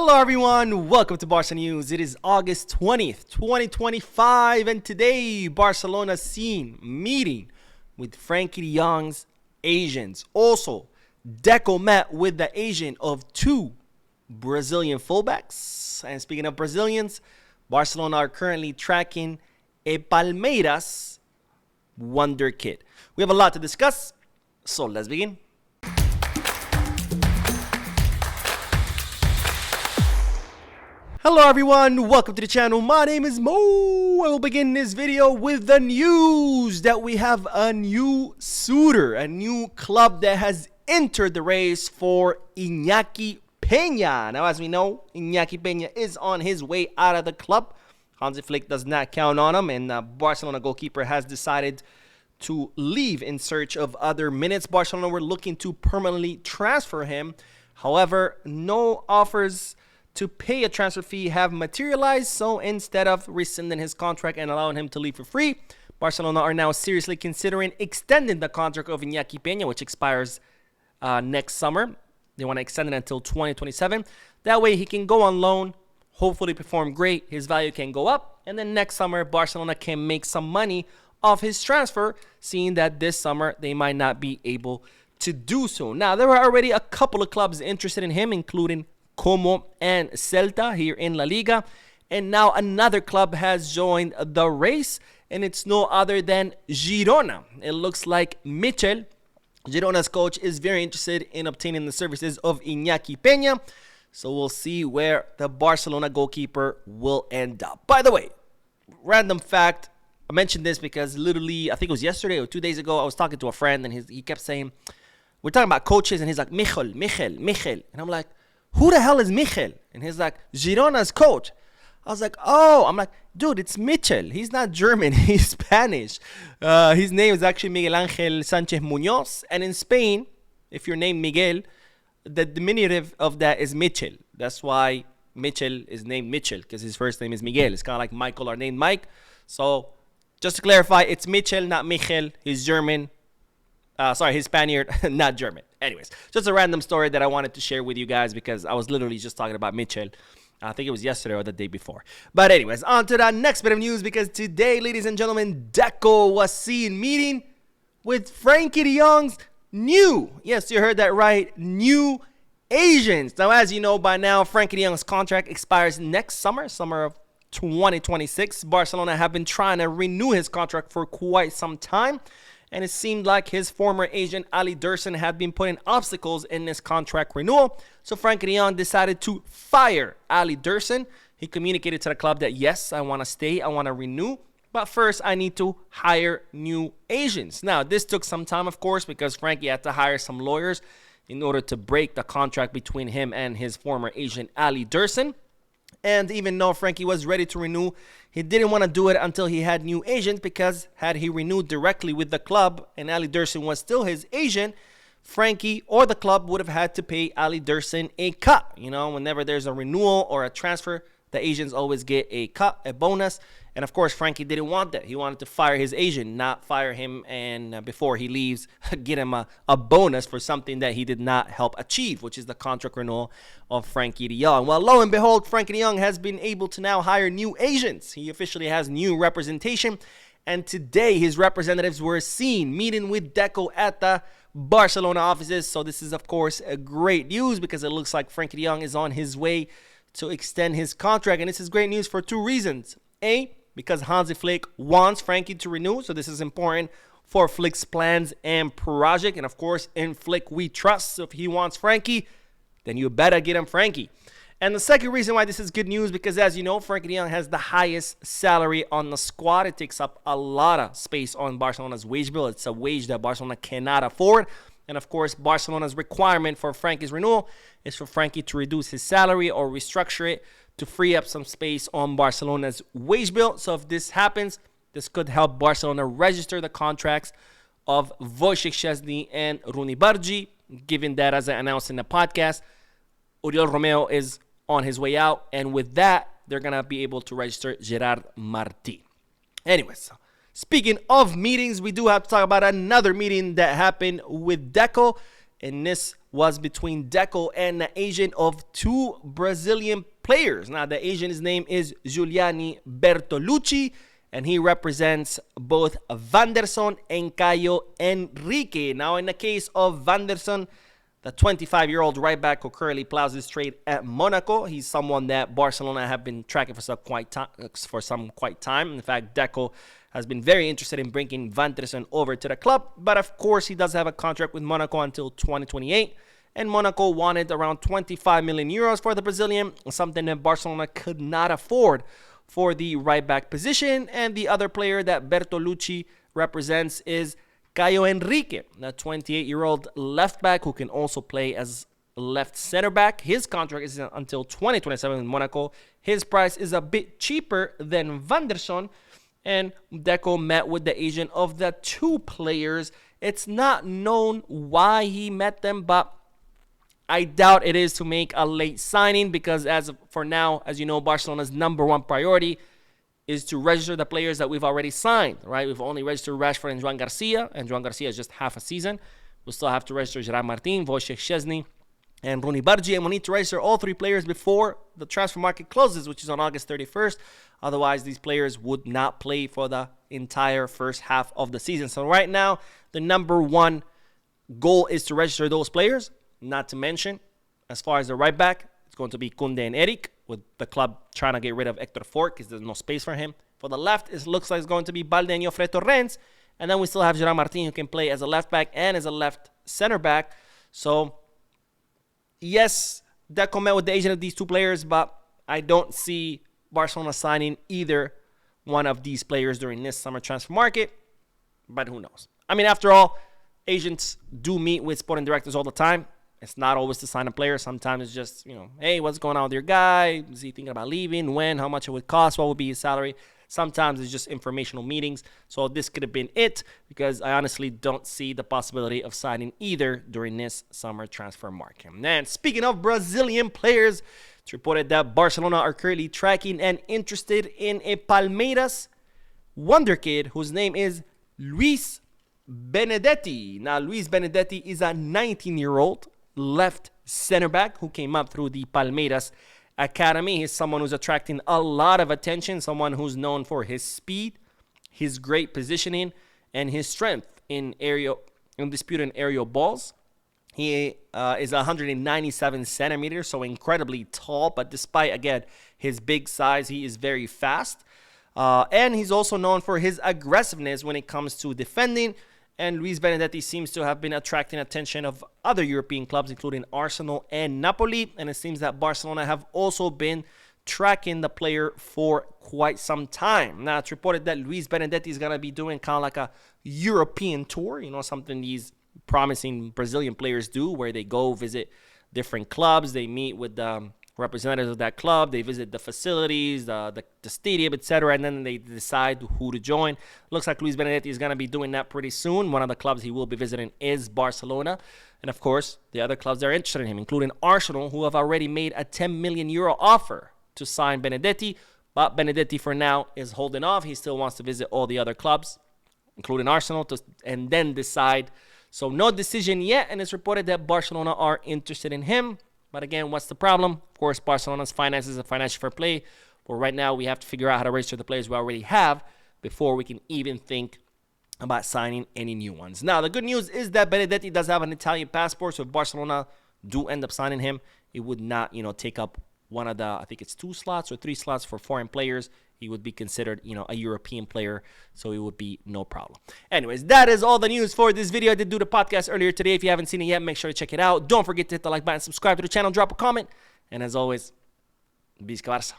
Hello everyone, welcome to Barca News. It is August 20th, 2025, and today Barcelona seen meeting with Frenkie de Jong's agents. Also, Deco met with the agent of two Brazilian fullbacks. And speaking of Brazilians, Barcelona are currently tracking a Palmeiras Wonderkid. We have a lot to discuss, so let's begin. Hello everyone, welcome to the channel. My name is Mo. I will begin this video with the news that we have a new suitor, a new club that has entered the race for Iñaki Peña. Now, as we know, Iñaki Peña is on his way out of the club. Hansi Flick does not count on him, and Barcelona goalkeeper has decided to leave in search of other minutes. Barcelona were looking to permanently transfer him. However, no offers to pay a transfer fee have materialized, so instead of rescinding his contract and allowing him to leave for free, Barcelona are now seriously considering extending the contract of Iñaki Peña, which expires next summer. They want to extend it until 2027. That way he can go on loan, hopefully perform great, his value can go up, and then next summer Barcelona can make some money off his transfer, seeing that this summer they might not be able to do so. Now, there are already a couple of clubs interested in him, including Como and Celta here in La Liga, and now another club has joined the race, and it's no other than Girona. It looks like Michel, Girona's coach, is very interested in obtaining the services of Iñaki Peña, so we'll see where the Barcelona goalkeeper will end up. By the way, random fact, I mentioned this because literally, I think it was yesterday or 2 days ago, I was talking to a friend, and he kept saying, we're talking about coaches, and he's like, Michel, and I'm like, who the hell is Michel? And he's like, Girona's coach. I was like, oh, I'm like, dude, it's Michel. He's not German, he's Spanish. His name is actually Miguel Ángel Sánchez Muñoz. And in Spain, if you're named Miguel, the diminutive of that is Michel. That's why Michel is named Michel, because his first name is Miguel. It's kind of like Michael are named Mike. So just to clarify, it's Michel, not Michel. He's German. He's Spaniard, not German. Anyways, just a random story that I wanted to share with you guys because I was literally just talking about Michel. I think it was yesterday or the day before. But anyways, on to the next bit of news, because today, ladies and gentlemen, Deco was seen meeting with Frenkie de Jong's new, yes, you heard that right, new agents. Now, as you know by now, Frenkie de Jong's contract expires next summer of 2026. Barcelona have been trying to renew his contract for quite some time, and it seemed like his former agent Ali Derson had been putting obstacles in this contract renewal. So Frenkie de Jong decided to fire Ali Derson. He communicated to the club that, yes, I want to stay, I want to renew, but first I need to hire new agents. Now, this took some time, of course, because Frenkie had to hire some lawyers in order to break the contract between him and his former agent Ali Derson. And even though Frenkie was ready to renew, he didn't want to do it until he had new agents, because had he renewed directly with the club and Ali Derson was still his agent, Frenkie or the club would have had to pay Ali Derson a cut. You know, whenever there's a renewal or a transfer, the agents always get a cut, a bonus. And of course, Frenkie didn't want that. He wanted to fire his agent, not fire him, and before he leaves, get him a bonus for something that he did not help achieve, which is the contract renewal of Frenkie de Jong. Well, lo and behold, Frenkie de Jong has been able to now hire new agents. He officially has new representation, and today his representatives were seen meeting with Deco at the Barcelona offices. So this is, of course, a great news, because it looks like Frenkie de Jong is on his way to extend his contract, and this is great news for two reasons. A, because Hansi Flick wants Frenkie to renew, so this is important for Flick's plans and project. And of course, in Flick we trust. So if he wants Frenkie, then you better get him Frenkie. And the second reason why this is good news, because as you know, Frenkie de Jong has the highest salary on the squad. It takes up a lot of space on Barcelona's wage bill. It's a wage that Barcelona cannot afford. And of course, Barcelona's requirement for Frenkie's renewal is for Frenkie to reduce his salary or restructure it to free up some space on Barcelona's wage bill. So if this happens, this could help Barcelona register the contracts of Wojciech Szczesny and Rooney Bargi, given that, as I announced in the podcast, Oriol Romeo is on his way out. And with that, they're going to be able to register Gerard Martí. Anyways, speaking of meetings, we do have to talk about another meeting that happened with Deco. And this was between Deco and the agent of two Brazilian players. Now, the agent's name is Giuliani Bertolucci, and he represents both Vanderson and Caio Hernique. Now, in the case of Vanderson, the 25-year-old right back who currently plows his trade at Monaco, he's someone that Barcelona have been tracking for some quite time. In fact, Deco has been very interested in bringing Vanderson over to the club, but of course he does have a contract with Monaco until 2028, and Monaco wanted around 25 million euros for the Brazilian, something that Barcelona could not afford for the right back position. And the other player that Bertolucci represents is Caio Hernique, the 28-year-old left back who can also play as left center back. His contract is until 2027 in Monaco. His price is a bit cheaper than Vanderson, and Deco met with the agent of the two players. It's not known why he met them, but I doubt it is to make a late signing, because for now, as you know, Barcelona's #1 priority is to register the players that we've already signed, right? We've only registered Rashford and Joan Garcia, is just half a season. We'll still have to register Gerard Martin, Wojciech Szczesny, and Rooney Bargi, and we'll need to register all three players before the transfer market closes, which is on August 31st. Otherwise, these players would not play for the entire first half of the season. So right now, the #1 goal is to register those players. Not to mention, as far as the right back, it's going to be Koundé and Eric, with the club trying to get rid of Hector Fort because there's no space for him. For the left, it looks like it's going to be Balde and Jofre Torrens. And then we still have Gerard Martin, who can play as a left back and as a left center back. So, yes, Deco met with the agent of these two players, but I don't see Barcelona signing either one of these players during this summer transfer market. But who knows? I mean, after all, agents do meet with sporting directors all the time. It's not always to sign a player. Sometimes it's just, hey, what's going on with your guy? Is he thinking about leaving? When? How much it would cost? What would be his salary? Sometimes it's just informational meetings. So this could have been it, because I honestly don't see the possibility of signing either during this summer transfer market. And speaking of Brazilian players, it's reported that Barcelona are currently tracking and interested in a Palmeiras Wonderkid whose name is Luis Benedetti. Now, Luis Benedetti is a 19-year-old left center back who came up through the Palmeiras Academy. He's someone who's attracting a lot of attention, someone who's known for his speed, his great positioning, and his strength in disputed aerial balls. He is 197 centimeters, so incredibly tall, but despite, again, his big size, he is very fast. And he's also known for his aggressiveness when it comes to defending. And Luis Benedetti seems to have been attracting attention of other European clubs, including Arsenal and Napoli. And it seems that Barcelona have also been tracking the player for quite some time. Now, it's reported that Luis Benedetti is going to be doing kind of like a European tour, something these promising Brazilian players do, where they go visit different clubs. They meet with the representatives of that club. They visit the facilities, the stadium, etc., and then they decide who to join. Looks like Luis Benedetti is going to be doing that pretty soon. One of the clubs he will be visiting is Barcelona. And of course, the other clubs that are interested in him, including Arsenal, who have already made a 10 million euro offer to sign Benedetti. But Benedetti, for now, is holding off. He still wants to visit all the other clubs, including Arsenal, and then decide. So no decision yet, and it's reported that Barcelona are interested in him. But again, what's the problem? Of course, Barcelona's finances are financial fair play. But right now, we have to figure out how to register the players we already have before we can even think about signing any new ones. Now, the good news is that Benedetti does have an Italian passport. So if Barcelona do end up signing him, it would not, take up one of the, I think it's 2 slots or 3 slots for foreign players. He would be considered, a European player, so it would be no problem. Anyways, that is all the news for this video. I did do the podcast earlier today. If you haven't seen it yet, make sure to check it out. Don't forget to hit the like button, subscribe to the channel, drop a comment, and as always, Visca Barça.